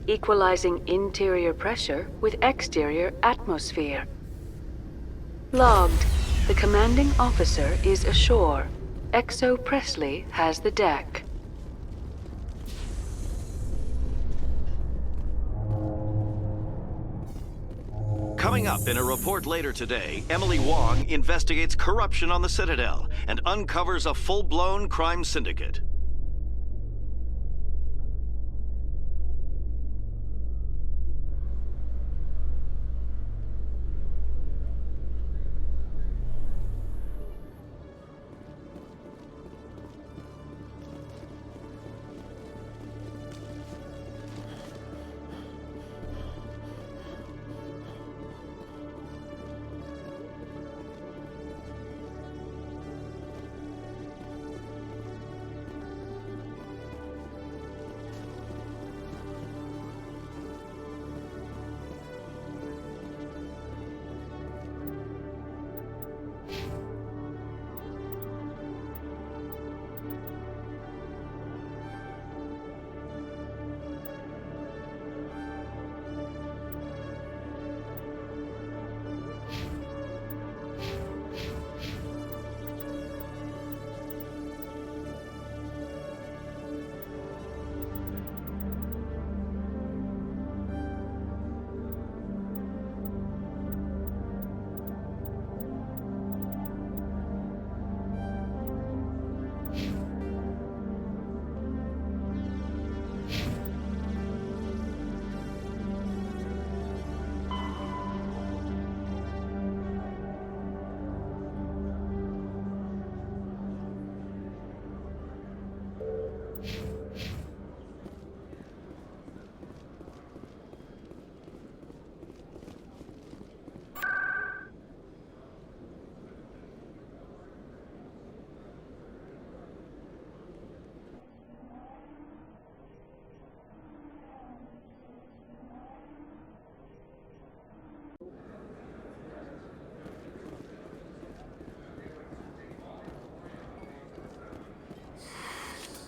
equalizing interior pressure with exterior atmosphere. Logged. The commanding officer is ashore. Exo Presley has the deck. Coming up in a report later today, Emily Wong investigates corruption on the Citadel and uncovers a full-blown crime syndicate.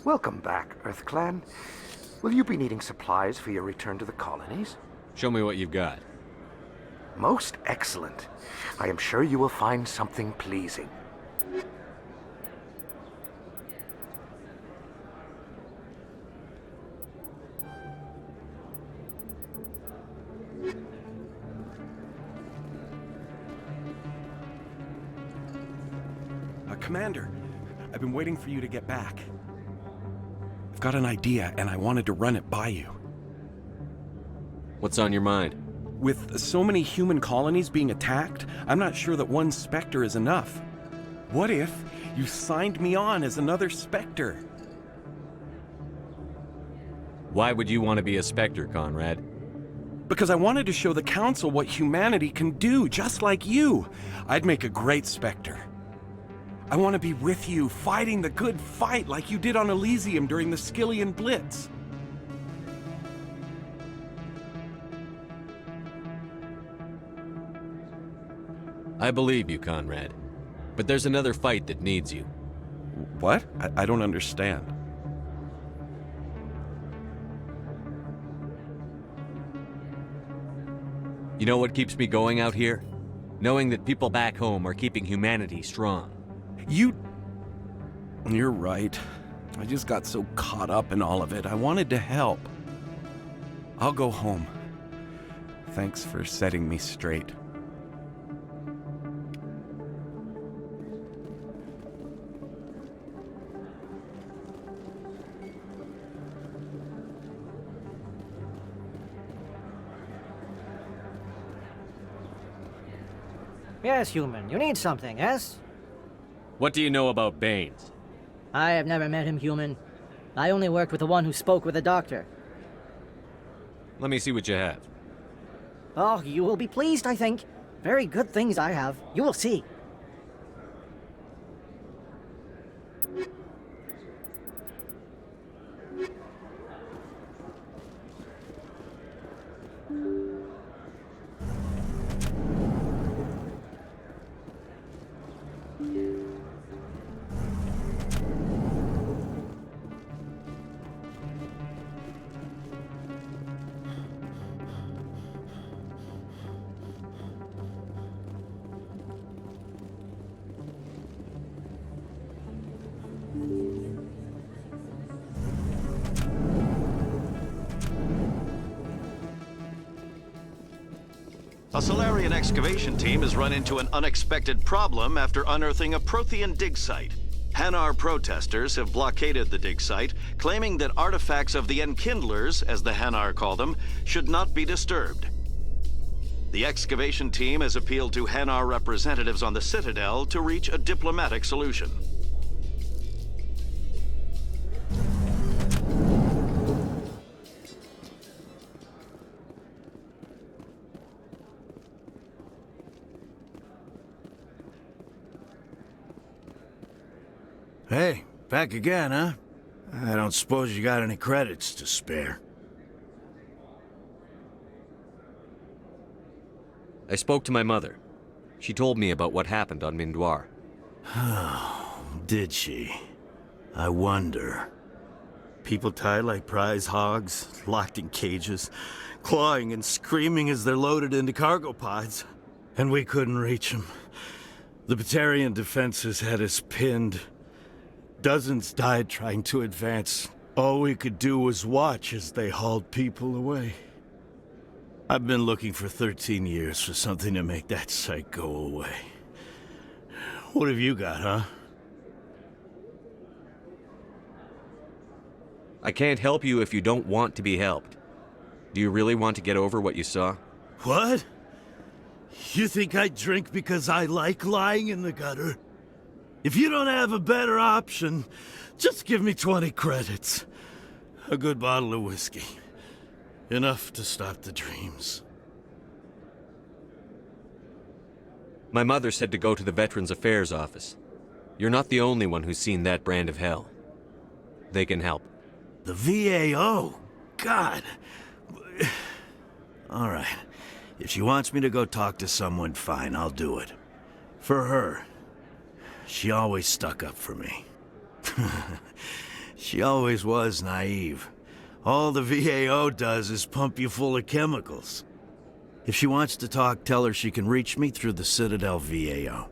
Welcome back, Earth Clan. Will you be needing supplies for your return to the colonies? Show me what you've got. Most excellent. I am sure you will find something pleasing. Commander, I've been waiting for you to get back. I've got an idea, and I wanted to run it by you. What's on your mind? With so many human colonies being attacked, I'm not sure that one Spectre is enough. What if you signed me on as another Spectre? Why would you want to be a Spectre, Conrad? Because I wanted to show the Council what humanity can do, just like you. I'd make a great Spectre. I want to be with you, fighting the good fight like you did on Elysium during the Skillian Blitz. I believe you, Conrad. But there's another fight that needs you. What? I don't understand. You know what keeps me going out here? Knowing that people back home are keeping humanity strong. You're right. I just got so caught up in all of it. I wanted to help. I'll go home. Thanks for setting me straight. Yes, human. You need something, yes? What do you know about Baines? I have never met him, human. I only worked with the one who spoke with the doctor. Let me see what you have. Oh, you will be pleased, I think. Very good things I have. You will see. A Solarian excavation team has run into an unexpected problem after unearthing a Prothean dig site. Hanar protesters have blockaded the dig site, claiming that artifacts of the Enkindlers, as the Hanar call them, should not be disturbed. The excavation team has appealed to Hanar representatives on the Citadel to reach a diplomatic solution. Hey, back again, huh? I don't suppose you got any credits to spare. I spoke to my mother. She told me about what happened on Mindoir. Did she? I wonder. People tied like prize hogs, locked in cages, clawing and screaming as they're loaded into cargo pods. And we couldn't reach them. The Batarian defenses had us pinned. Dozens died trying to advance. All we could do was watch as they hauled people away. I've been looking for 13 years for something to make that sight go away. What have you got, huh? I can't help you if you don't want to be helped. Do you really want to get over what you saw? What? You think I drink because I like lying in the gutter? If you don't have a better option, just give me 20 credits. A good bottle of whiskey. Enough to stop the dreams. My mother said to go to the Veterans Affairs office. You're not the only one who's seen that brand of hell. They can help. The VAO? God. All right. If she wants me to go talk to someone, fine, I'll do it. For her. She always stuck up for me. She always was naive. All the VAO does is pump you full of chemicals. If she wants to talk, tell her she can reach me through the Citadel VAO.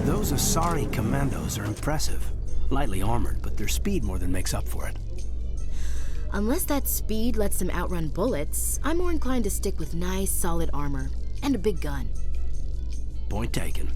Those Asari commandos are impressive. Lightly armored, but their speed more than makes up for it. Unless that speed lets them outrun bullets, I'm more inclined to stick with nice, solid armor. And a big gun. Point taken.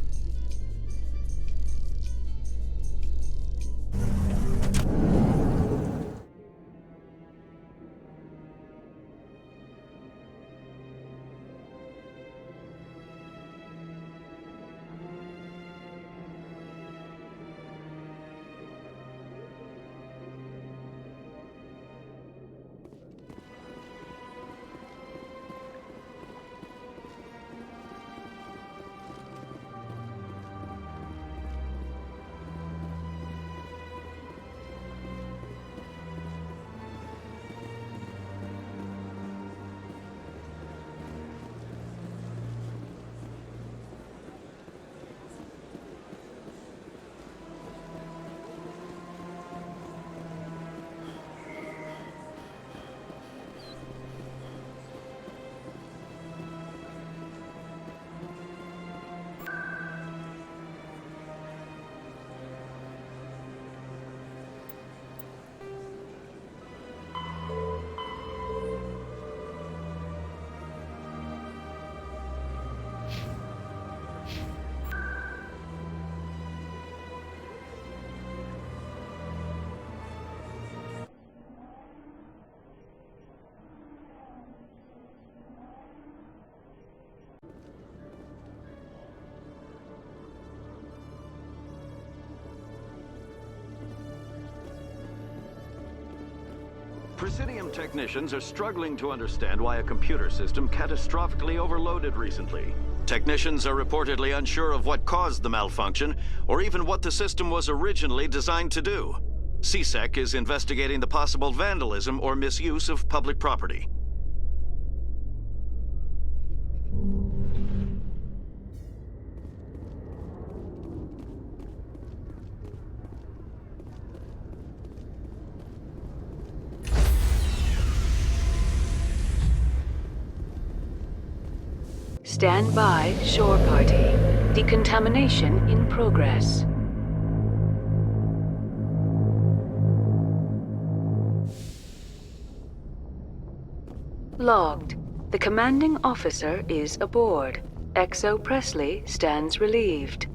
Presidium technicians are struggling to understand why a computer system catastrophically overloaded recently. Technicians are reportedly unsure of what caused the malfunction, or even what the system was originally designed to do. CSEC is investigating the possible vandalism or misuse of public property. Stand by, shore party. Decontamination in progress. Logged. The commanding officer is aboard. XO Presley stands relieved.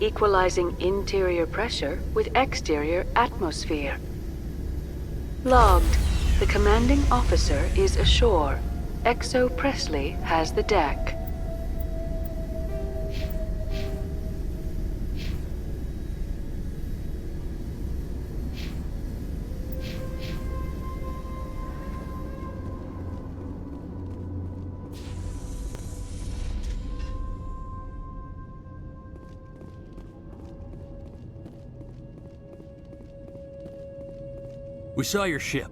Equalizing interior pressure with exterior atmosphere. Logged. The commanding officer is ashore. XO Presley has the deck. We saw your ship.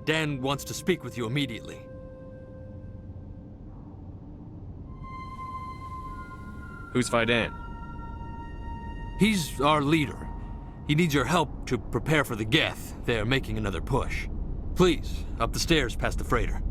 Dan wants to speak with you immediately. Who's Fidan? He's our leader. He needs your help to prepare for the Geth. They're making another push. Please, up the stairs past the freighter.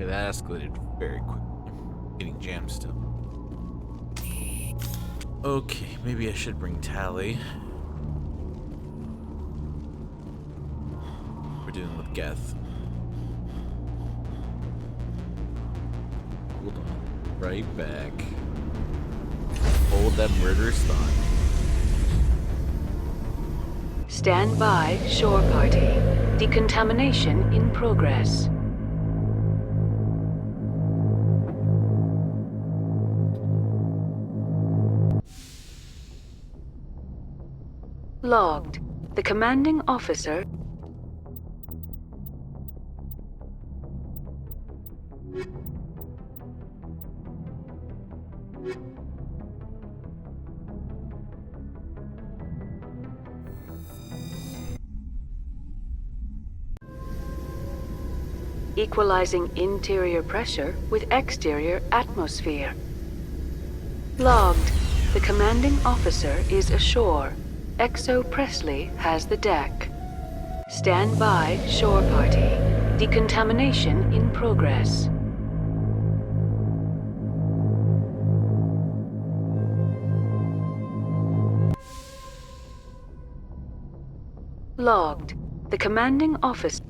Okay, that escalated very quick. Getting jammed still. Okay, maybe I should bring Tally. We're dealing with Geth. Hold on. Right back. Hold that murderous thought. Stand by, shore party. Decontamination in progress. Logged. The commanding officer Equalizing interior pressure with exterior atmosphere. Logged. The commanding officer is ashore. XO Presley has the deck. Stand by, shore party. Decontamination in progress. Logged. The commanding officer.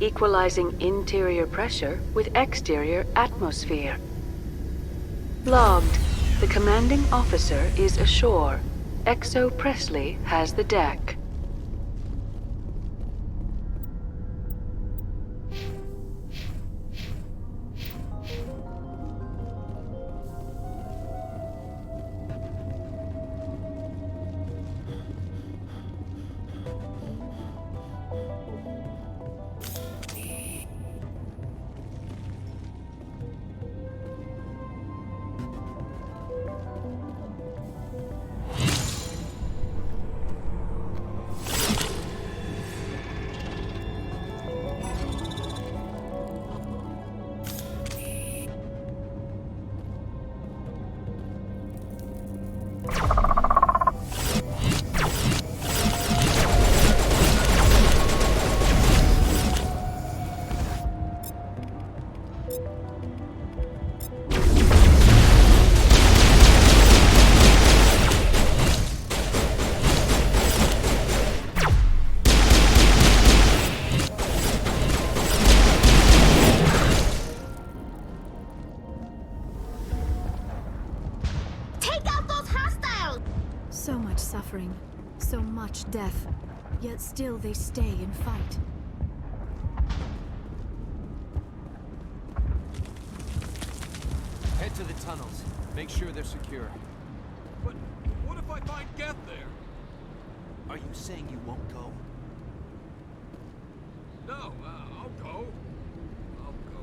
Equalizing interior pressure with exterior atmosphere. Logged. The commanding officer is ashore. XO Presley has the deck. So much suffering, so much death, yet still they stay and fight. Head to the tunnels. Make sure they're secure. But what if I find Geth there? Are you saying you won't go? No, I'll go. I'll go.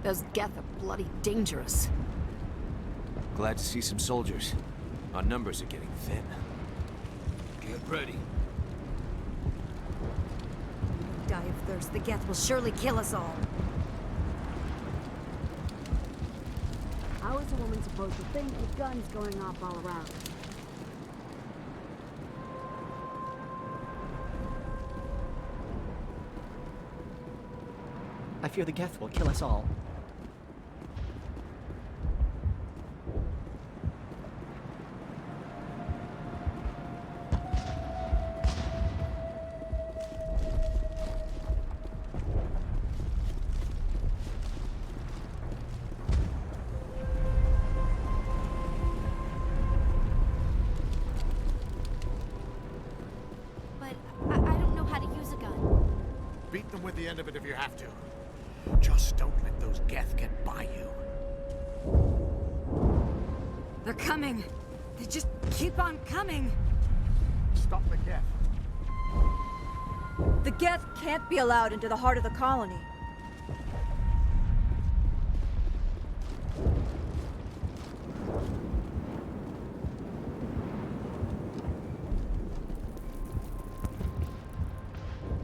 Those Geth are bloody dangerous. Glad to see some soldiers. Our numbers are getting thin. Get ready. Die of thirst. The Geth will surely kill us all. How is a woman supposed to think with guns going off all around? I fear the Geth will kill us all. But I don't know how to use a gun. Beat them with the end of it if you have to. Just don't let those Geth get by you. They're coming. They just keep on coming. Stop the Geth. The Geth can't be allowed into the heart of the colony.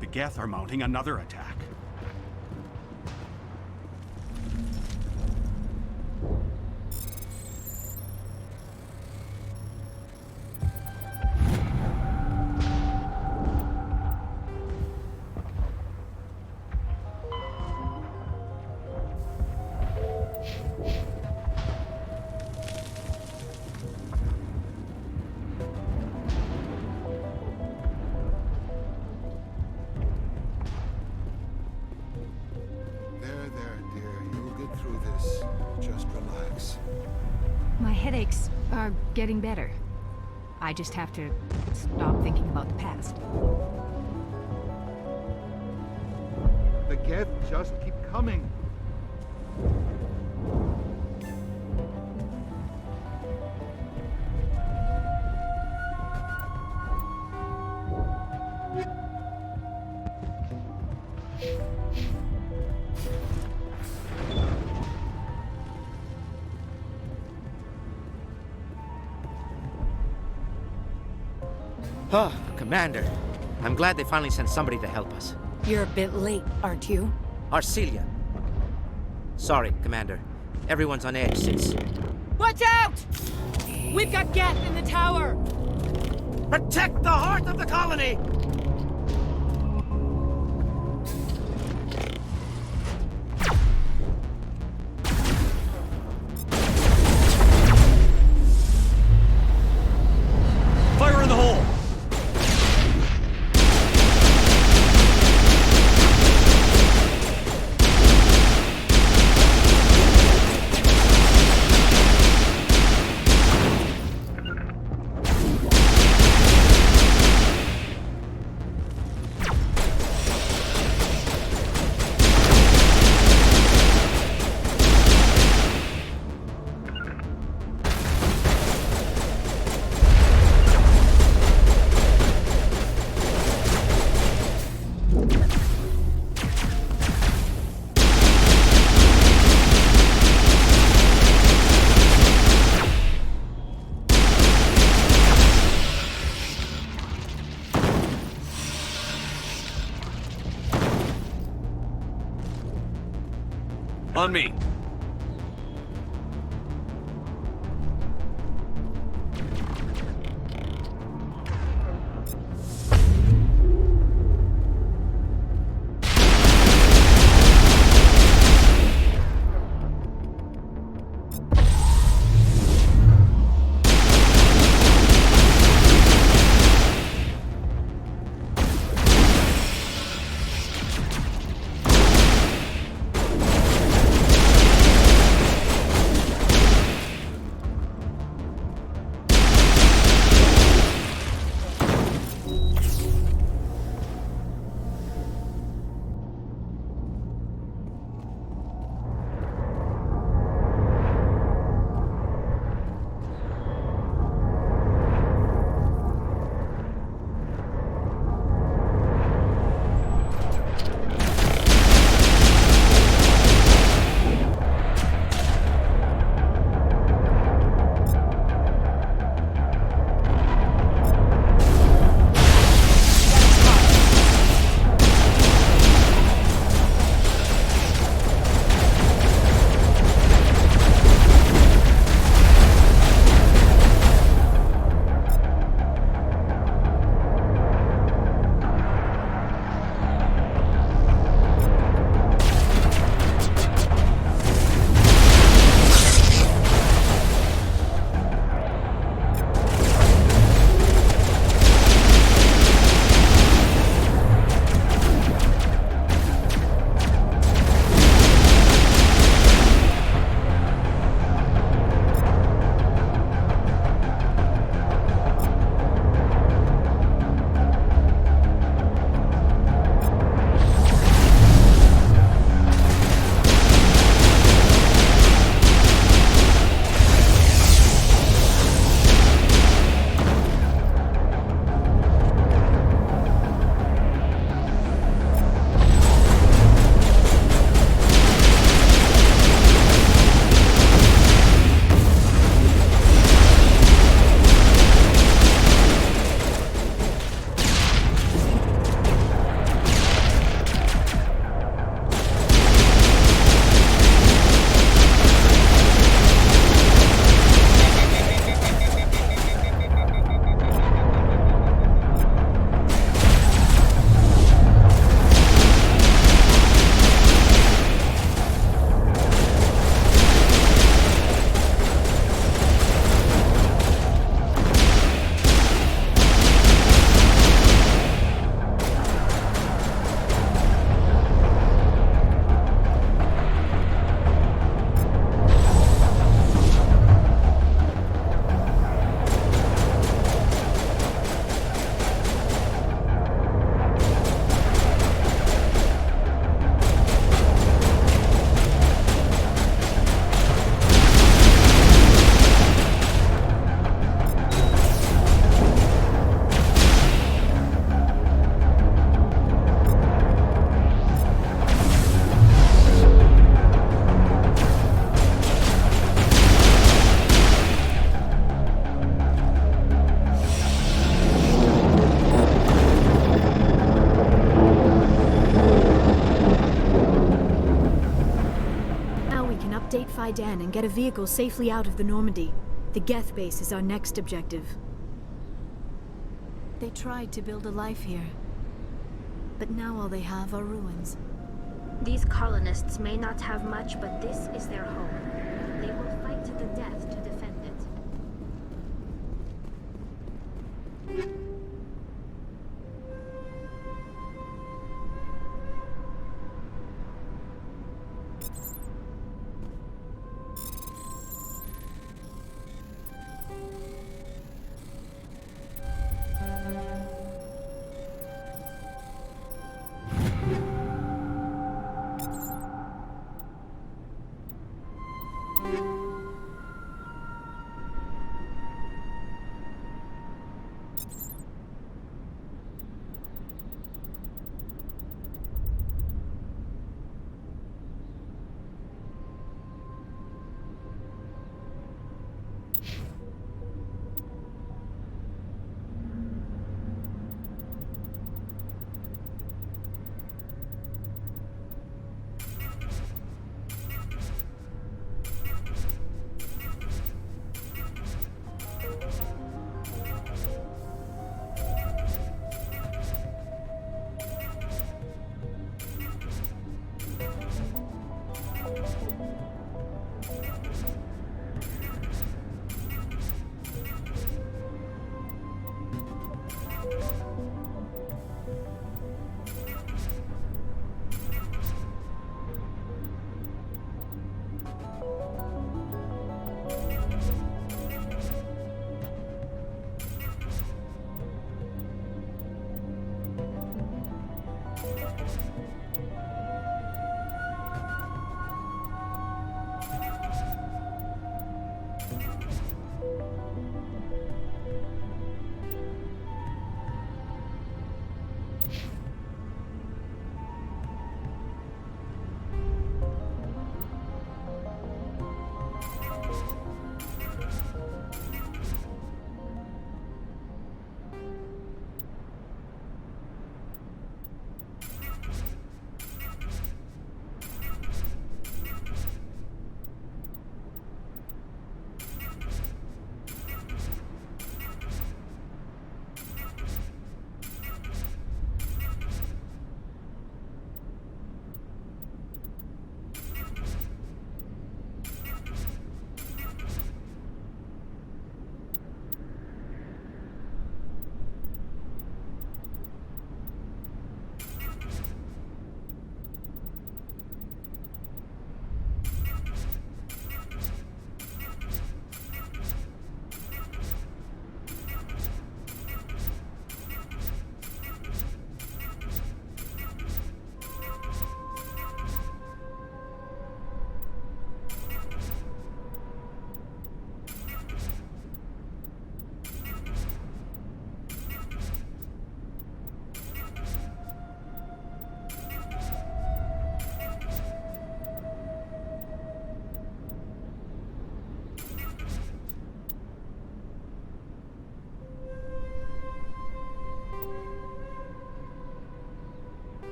The Geth are mounting another attack. My headaches are getting better. I just have to stop thinking about the past. The Geth just keep coming. Oh, Commander. I'm glad they finally sent somebody to help us. You're a bit late, aren't you? Arcelia. Sorry, Commander. Everyone's on edge since... Watch out! We've got Geth in the tower! Protect the heart of the colony! Fire in the hole! On me. notify Dan and get a vehicle safely out of the Normandy. The Geth base is our next objective. They tried to build a life here, but now all they have are ruins. These colonists may not have much, but this is their home. They will fight to the death to defend it.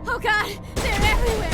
Oh god, they're everywhere!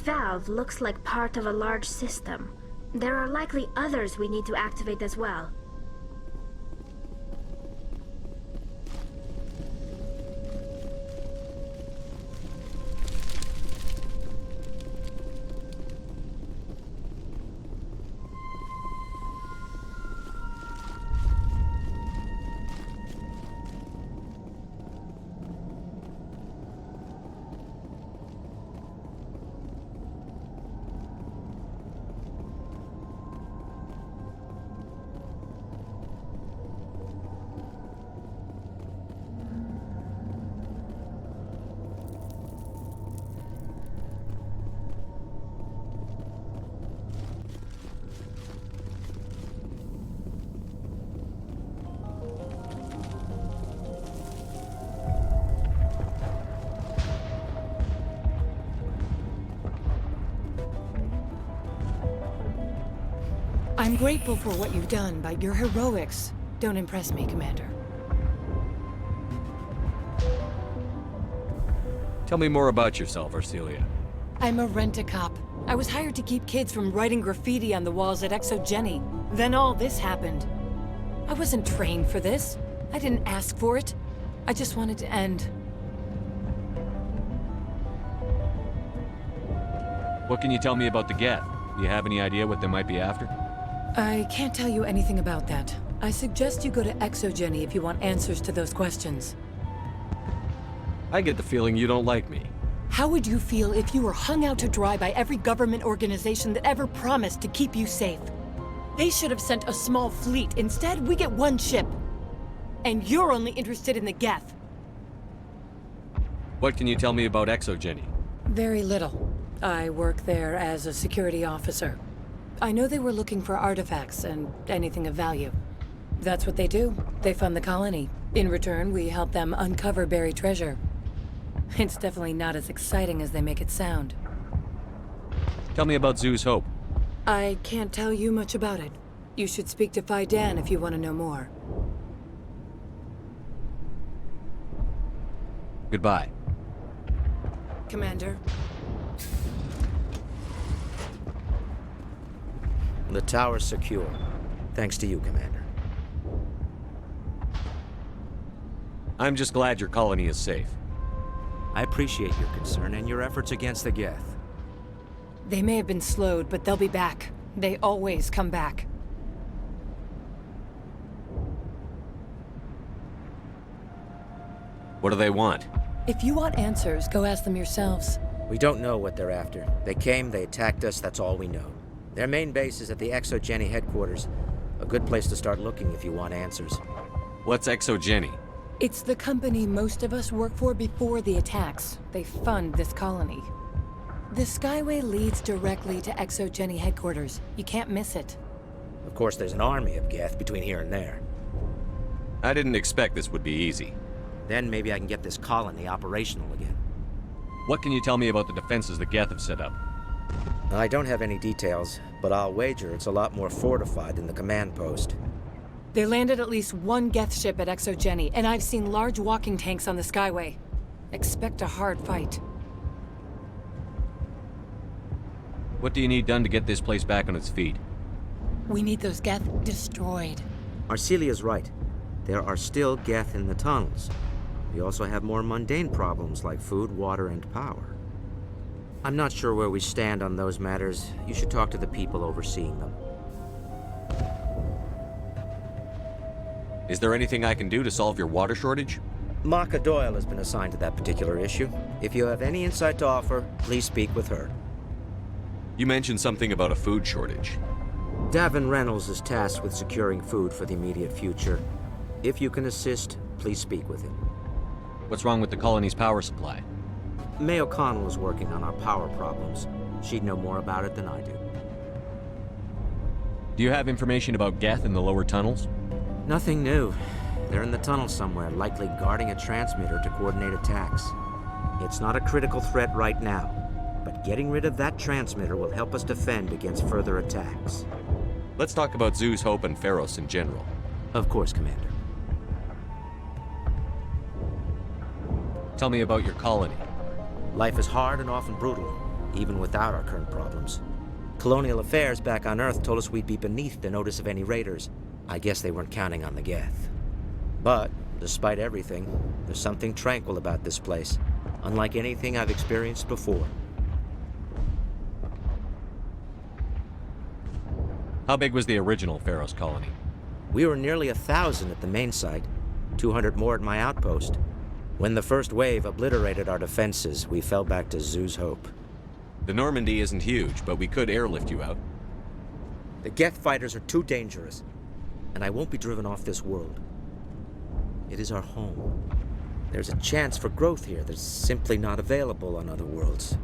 valve looks like part of a large system. There are likely others we need to activate as well. I'm grateful for what you've done, but your heroics don't impress me, Commander. Tell me more about yourself, Arcelia. I'm a rent-a-cop. I was hired to keep kids from writing graffiti on the walls at Exogeny. Then all this happened. I wasn't trained for this. I didn't ask for it. I just wanted to end. What can you tell me about the Geth? Do you have any idea what they might be after? I can't tell you anything about that. I suggest you go to Exogeny if you want answers to those questions. I get the feeling you don't like me. How would you feel if you were hung out to dry by every government organization that ever promised to keep you safe? They should have sent a small fleet. Instead, we get one ship. And you're only interested in the Geth. What can you tell me about Exogeny? Very little. I work there as a security officer. I know they were looking for artifacts and anything of value. That's what they do. They fund the colony. In return, we help them uncover buried treasure. It's definitely not as exciting as they make it sound. Tell me about Zhu's Hope. I can't tell you much about it. You should speak to Phi Dan if you want to know more. Goodbye. Commander. The tower's secure. Thanks to you, Commander. I'm just glad your colony is safe. I appreciate your concern and your efforts against the Geth. They may have been slowed, but they'll be back. They always come back. What do they want? If you want answers, go ask them yourselves. We don't know what they're after. They came, they attacked us, that's all we know. Their main base is at the Exogeny headquarters. A good place to start looking if you want answers. What's Exogeny? It's the company most of us work for before the attacks. They fund this colony. The Skyway leads directly to Exogeny headquarters. You can't miss it. Of course, there's an army of Geth between here and there. I didn't expect this would be easy. Then maybe I can get this colony operational again. What can you tell me about the defenses the Geth have set up? I don't have any details, but I'll wager it's a lot more fortified than the command post. They landed at least one Geth ship at Exogeny, and I've seen large walking tanks on the Skyway. Expect a hard fight. What do you need done to get this place back on its feet? We need those Geth destroyed. Arcelia's right. There are still Geth in the tunnels. We also have more mundane problems like food, water, and power. I'm not sure where we stand on those matters. You should talk to the people overseeing them. Is there anything I can do to solve your water shortage? Maka Doyle has been assigned to that particular issue. If you have any insight to offer, please speak with her. You mentioned something about a food shortage. Davin Reynolds is tasked with securing food for the immediate future. If you can assist, please speak with him. What's wrong with the colony's power supply? May O'Connell is working on our power problems. She'd know more about it than I do. Do you have information about Geth in the lower tunnels? Nothing new. They're in the tunnel somewhere, likely guarding a transmitter to coordinate attacks. It's not a critical threat right now, but getting rid of that transmitter will help us defend against further attacks. Let's talk about Zhu's Hope and Pharos in general. Of course, Commander. Tell me about your colony. Life is hard and often brutal. even without our current problems. Colonial Affairs back on Earth told us we'd be beneath the notice of any raiders. I guess they weren't counting on the Geth. But, despite everything, there's something tranquil about this place, unlike anything I've experienced before. How big was the original Pharaoh's colony? We were nearly 1,000 at the main site, 200 more at my outpost. When the first wave obliterated our defenses, we fell back to Zoo's Hope. The Normandy isn't huge, but we could airlift you out. The Geth fighters are too dangerous, and I won't be driven off this world. It is our home. There's a chance for growth here that's simply not available on other worlds.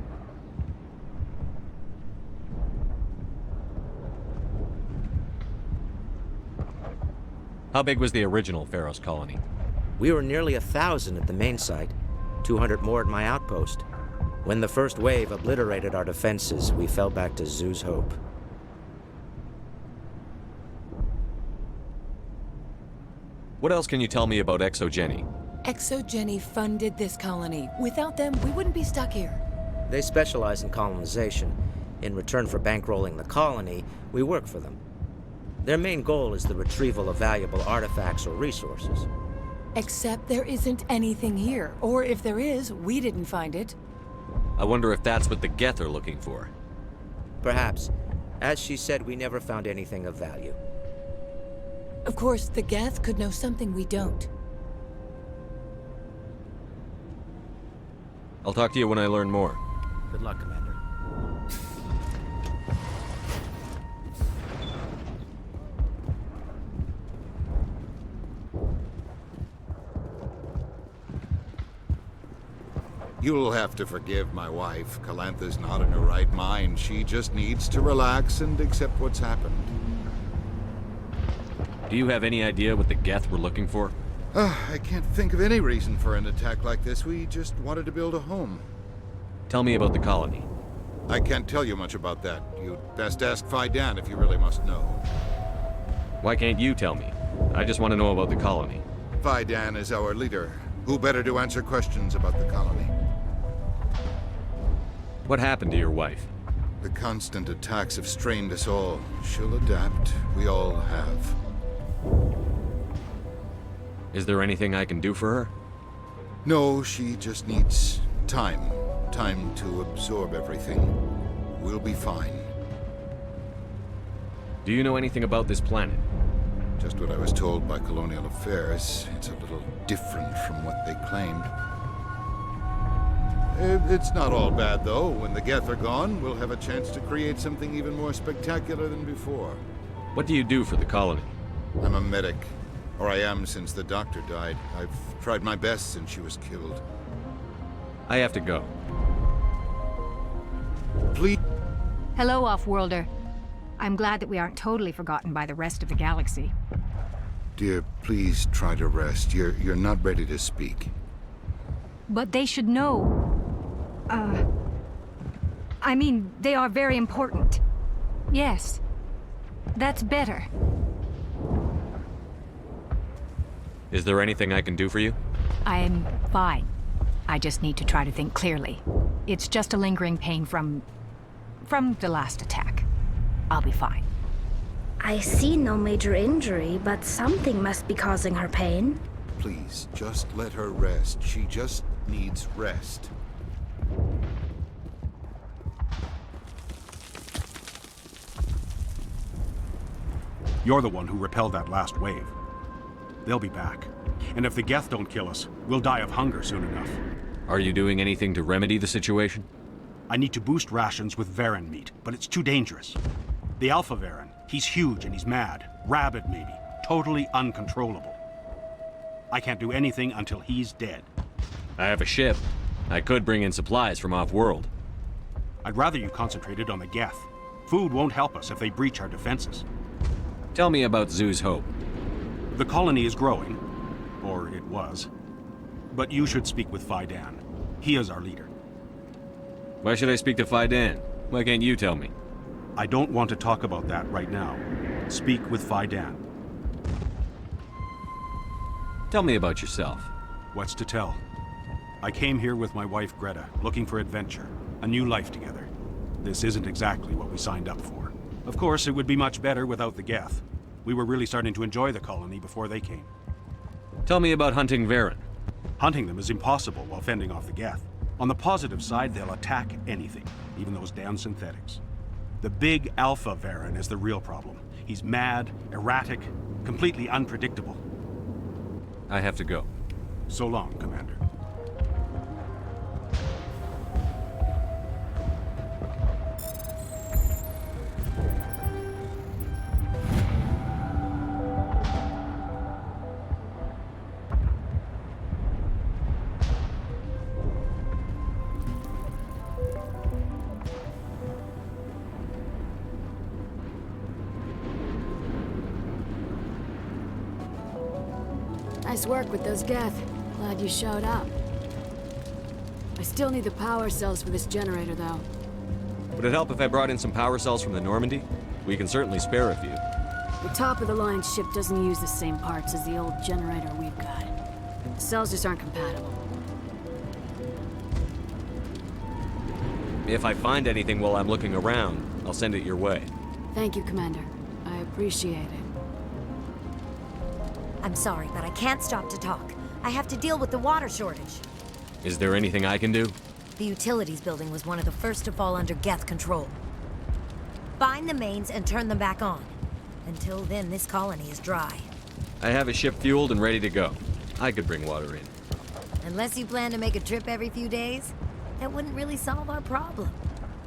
How big was the original Pharaoh's colony? We were nearly 1,000 at the main site, 200 more at my outpost. When the first wave obliterated our defenses, we fell back to Zoo's Hope. What else can you tell me about Exogeny? Exogeny funded this colony. Without them, we wouldn't be stuck here. They specialize in colonization. In return for bankrolling the colony, we work for them. Their main goal is the retrieval of valuable artifacts or resources. Except there isn't anything here. Or if there is, we didn't find it. I wonder if that's what the Geth are looking for. Perhaps. As she said, we never found anything of value. Of course, the Geth could know something we don't. I'll talk to you when I learn more. Good luck, Commander. You'll have to forgive my wife. Calantha's not in her right mind. She just needs to relax and accept what's happened. Do you have any idea what the Geth were looking for? I can't think of any reason for an attack like this. We just wanted to build a home. Tell me about the colony. I can't tell you much about that. You'd best ask Fidan if you really must know. Why can't you tell me? I just want to know about the colony. Fidan is our leader. Who better to answer questions about the colony? What happened to your wife? The constant attacks have strained us all. She'll adapt. We all have. Is there anything I can do for her? No, she just needs time. Time to absorb everything. We'll be fine. Do you know anything about this planet? Just what I was told by Colonial Affairs. It's a little different from what they claimed. It's not all bad, though. When the Geth are gone, we'll have a chance to create something even more spectacular than before. What do you do for the colony? I'm a medic. Or I am since the doctor died. I've tried my best since she was killed. I have to go. Please. Hello, Off-Worlder. I'm glad that we aren't totally forgotten by the rest of the galaxy. Dear, please try to rest. You're not ready to speak. But they should know. I mean, they are very important. Yes. That's better. Is there anything I can do for you? I'm fine. I just need to try to think clearly. It's just a lingering pain from the last attack. I'll be fine. I see no major injury, but something must be causing her pain. Please, just let her rest. She just needs rest. You're the one who repelled that last wave. They'll be back. And if the Geth don't kill us, we'll die of hunger soon enough. Are you doing anything to remedy the situation? I need to boost rations with Varen meat, but it's too dangerous. The Alpha Varen, he's huge and he's mad. Rabid, maybe. Totally uncontrollable. I can't do anything until he's dead. I have a ship. I could bring in supplies from off-world. I'd rather you concentrated on the Geth. Food won't help us if they breach our defenses. Tell me about Zoo's Hope. The colony is growing. Or it was. But you should speak with Fidan. He is our leader. Why should I speak to Fidan? Why can't you tell me? I don't want to talk about that right now. Speak with Fidan. Tell me about yourself. What's to tell? I came here with my wife Greta, looking for adventure, a new life together. This isn't exactly what we signed up for. Of course, it would be much better without the Geth. We were really starting to enjoy the colony before they came. Tell me about hunting Varen. Hunting them is impossible while fending off the Geth. On the positive side, they'll attack anything, even those damn synthetics. The big Alpha Varen is the real problem. He's mad, erratic, completely unpredictable. I have to go. So long, Commander. Nice work with those Geth. Glad you showed up. I still need the power cells for this generator, though. Would it help if I brought in some power cells from the Normandy? We can certainly spare a few. The top-of-the-line ship doesn't use the same parts as the old generator we've got. The cells just aren't compatible. If I find anything while I'm looking around, I'll send it your way. Thank you, Commander. I appreciate it. I'm sorry, but I can't stop to talk. I have to deal with the water shortage. Is there anything I can do? The utilities building was one of the first to fall under Geth control. Find the mains and turn them back on. Until then, this colony is dry. I have a ship fueled and ready to go. I could bring water in. Unless you plan to make a trip every few days, that wouldn't really solve our problem.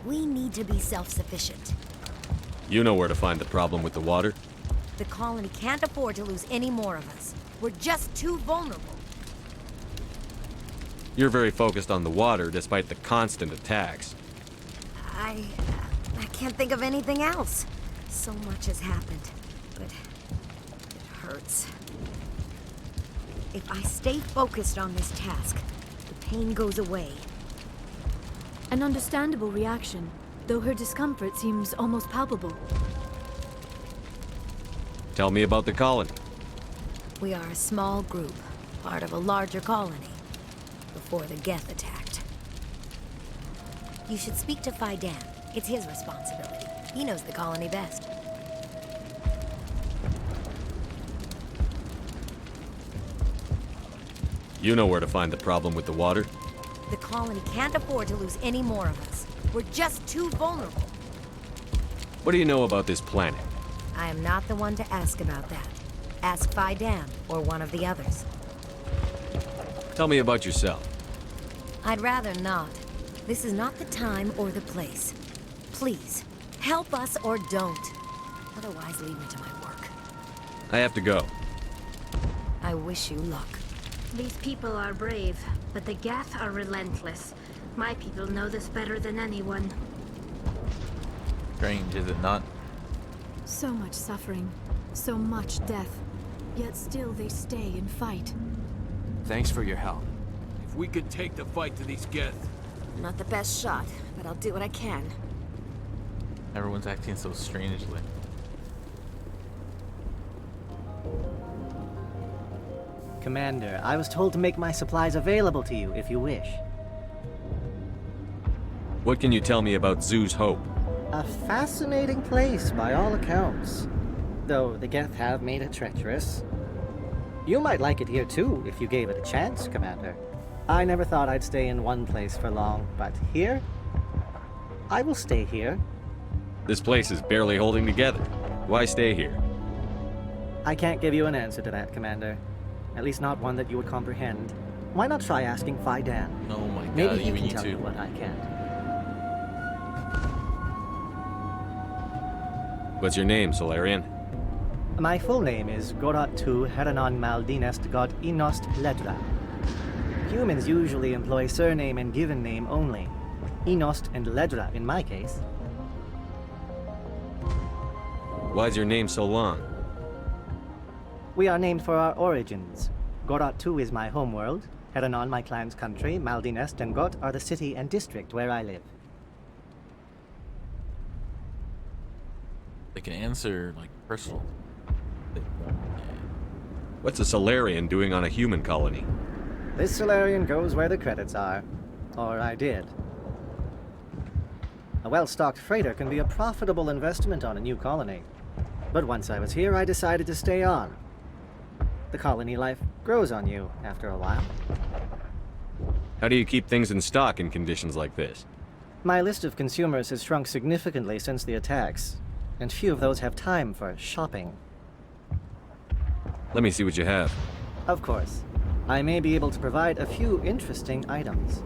We need to be self-sufficient. You know where to find the problem with the water? The colony can't afford to lose any more of us. We're just too vulnerable. You're very focused on the water despite the constant attacks. I can't think of anything else. So much has happened, but it hurts. If I stay focused on this task, the pain goes away. An understandable reaction, though her discomfort seems almost palpable. Tell me about the colony. We are a small group, part of a larger colony, before the Geth attacked. You should speak to Faidan. It's his responsibility. He knows the colony best. You know where to find the problem with the water? The colony can't afford to lose any more of us. We're just too vulnerable. What do you know about this planet? I am not the one to ask about that. Ask Faidan or one of the others. Tell me about yourself. I'd rather not. This is not the time or the place. Please, help us or don't. Otherwise, leave me to my work. I have to go. I wish you luck. These people are brave, but the Geth are relentless. My people know this better than anyone. Strange, is it not? So much suffering, so much death. Yet still they stay and fight. Thanks for your help. If we could take the fight to these Geth. Not the best shot, but I'll do what I can. Everyone's acting so strangely. Commander, I was told to make my supplies available to you if you wish. What can you tell me about Zoo's Hope? A fascinating place by all accounts. Though the Geth have made it treacherous. You might like it here too, if you gave it a chance, Commander. I never thought I'd stay in one place for long, but here? I will stay here. This place is barely holding together. Why stay here? I can't give you an answer to that, Commander. At least not one that you would comprehend. Why not try asking Faidan? Oh my god, Maybe he even can you tell too. you what I can't. What's your name, Solarian? My full name is Gorat tu Heranon Maldinest God Inost Ledra. Humans usually employ surname and given name only. Inost and Ledra in my case. Why's your name so long? We are named for our origins. Gorat tu is my homeworld, Heranon my clan's country, Maldinest and Got are the city and district where I live. They can answer, like, personal. What's a Solarian doing on a human colony? This Solarian goes where the credits are. Or I did. A well-stocked freighter can be a profitable investment on a new colony. But once I was here, I decided to stay on. The colony life grows on you after a while. How do you keep things in stock in conditions like this? My list of consumers has shrunk significantly since the attacks, and few of those have time for shopping. Let me see what you have. Of course. I may be able to provide a few interesting items.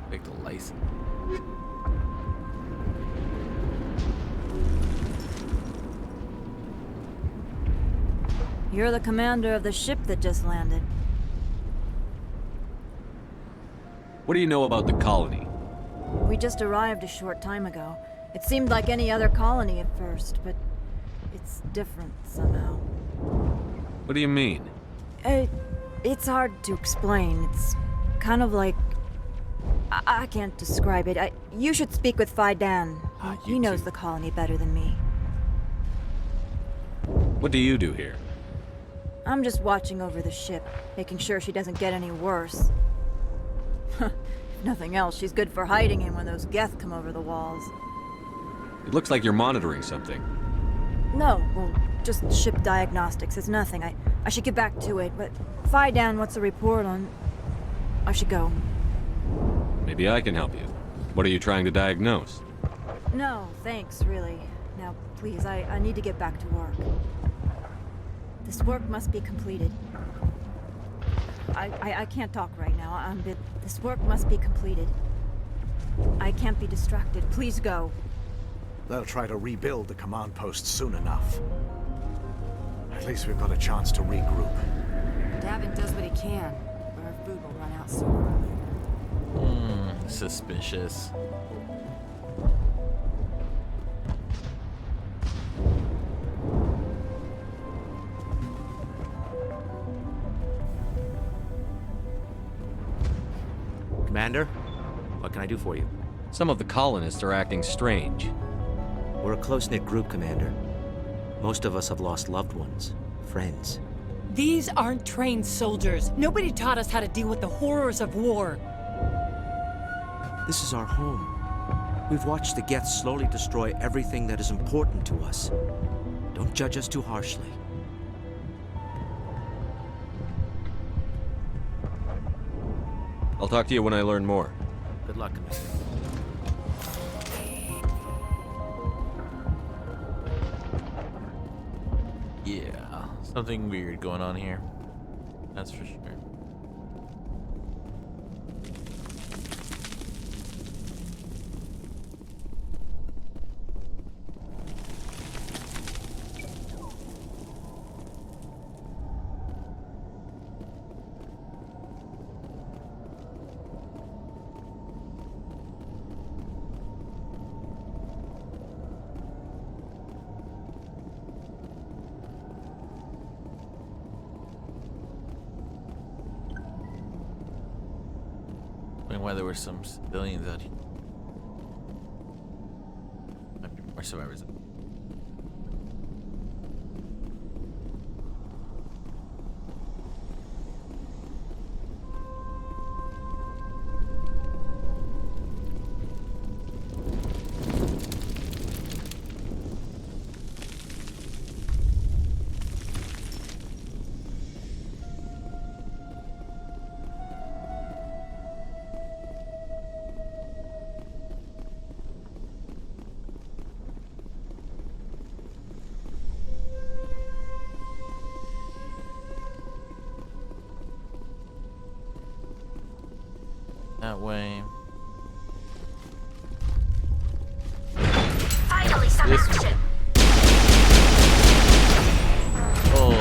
Take the license. You're the commander of the ship that just landed. What do you know about the colony? We just arrived a short time ago. It seemed like any other colony at first, but it's different somehow. What do you mean? It's hard to explain. It's kind of like... I can't describe it. You should speak with Phi Dan. He knows the colony better than me. What do you do here? I'm just watching over the ship, making sure she doesn't get any worse. If nothing else, she's good for hiding in when those Geth come over the walls. It looks like you're monitoring something. No, well, just ship diagnostics. It's nothing. I should get back to it, but Phi Dan, what's the report on... I should go. Maybe I can help you. What are you trying to diagnose? No, thanks, really. Now, please, I need to get back to work. This work must be completed. I can't talk right now. This work must be completed. I can't be distracted. Please go. They'll try to rebuild the command post soon enough. At least we've got a chance to regroup. Davin does what he can, but our food will run out soon. Suspicious. Commander, what can I do for you? Some of the colonists are acting strange. We're a close-knit group, Commander. Most of us have lost loved ones, friends. These aren't trained soldiers. Nobody taught us how to deal with the horrors of war. This is our home. We've watched the Geth slowly destroy everything that is important to us. Don't judge us too harshly. I'll talk to you when I learn more. Good luck, Commander. Yeah, something weird going on here. That's for sure. Why there were some civilians out here. Might be more survivors. That way. Finally, some action. Oh.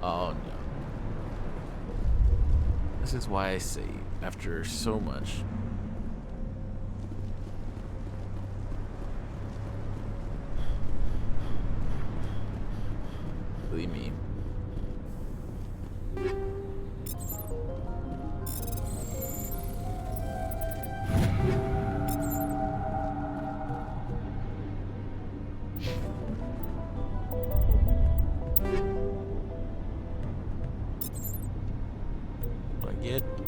Oh no. This is why I say, after so much. Believe me. again.